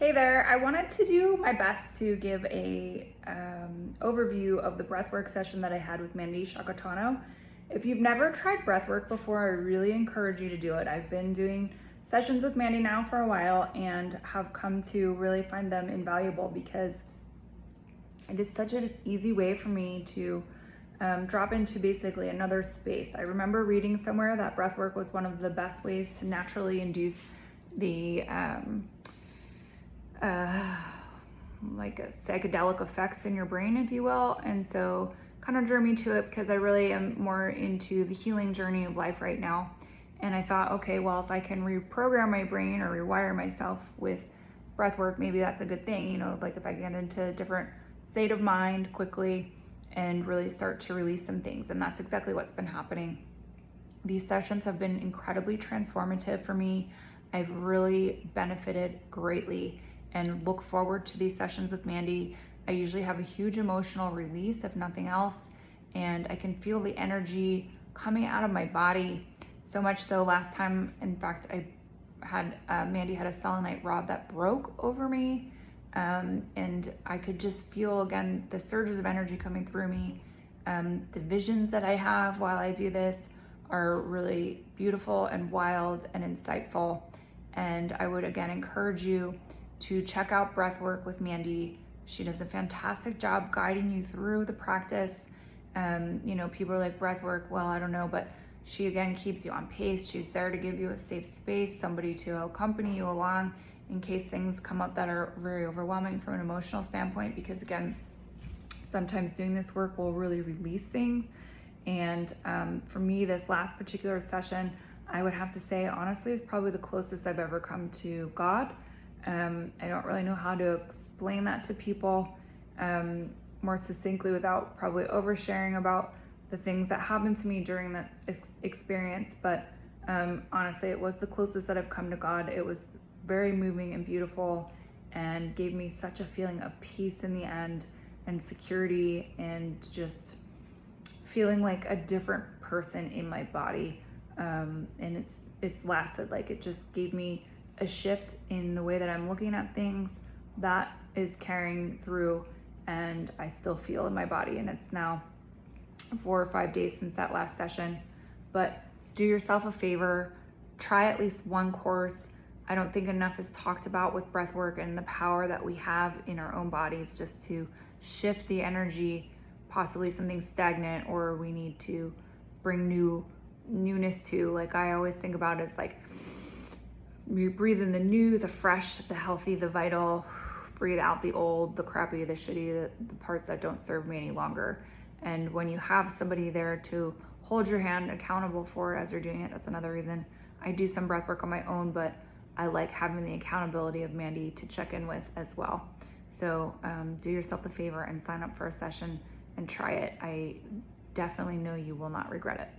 Hey there, I wanted to do my best to give a overview of the breathwork session that I had with Mandy. If you've never tried breathwork before, I really encourage you to do it. I've been doing sessions with Mandy now for a while and have come to really find them invaluable because it is such an easy way for me to drop into basically another space. I remember reading somewhere that breathwork was one of the best ways to naturally induce the like psychedelic effects in your brain, if you will. And so kind of drew me to it because I really am more into the healing journey of life right now. And I thought, okay, well, if I can reprogram my brain or rewire myself with breath work, maybe that's a good thing. You know, like if I get into a different state of mind quickly and really start to release some things. And that's exactly what's been happening. These sessions have been incredibly transformative for me. I've really benefited greatly and look forward to these sessions with Mandy. I usually have a huge emotional release, if nothing else, and I can feel the energy coming out of my body. So much so last time, in fact, I had Mandy had a selenite rod that broke over me, and I could just feel again the surges of energy coming through me. The visions that I have while I do this are really beautiful and wild and insightful. And I would again encourage you to check out Breathwork with Mandy. She does a fantastic job guiding you through the practice. You know, people are like, Breathwork, well, I don't know, but she again keeps you on pace. She's there to give you a safe space, somebody to accompany you along in case things come up that are very overwhelming from an emotional standpoint, because again, sometimes doing this work will really release things. And for me, this last particular session, I would have to say, honestly, is probably the closest I've ever come to God. I don't really know how to explain that to people more succinctly without probably oversharing about the things that happened to me during that experience. But honestly, it was the closest that I've come to God. It was very moving and beautiful and gave me such a feeling of peace in the end and security and just feeling like a different person in my body. And it's lasted, like it just gave me a shift in the way that I'm looking at things that is carrying through, and I still feel in my body. And it's now 4 or 5 days since that last session. But do yourself a favor, try at least one course. I don't think enough is talked about with breath work and the power that we have in our own bodies just to shift the energy, possibly something stagnant or we need to bring newness to. Like I always think about it as like you breathe in the new, the fresh, the healthy, the vital, breathe out the old, the crappy, the shitty, the parts that don't serve me any longer. And when you have somebody there to hold your hand accountable for it as you're doing it, that's another reason I do some breath work on my own, but I like having the accountability of Mandy to check in with as well. So do yourself the favor and sign up for a session and try it. I definitely know you will not regret it.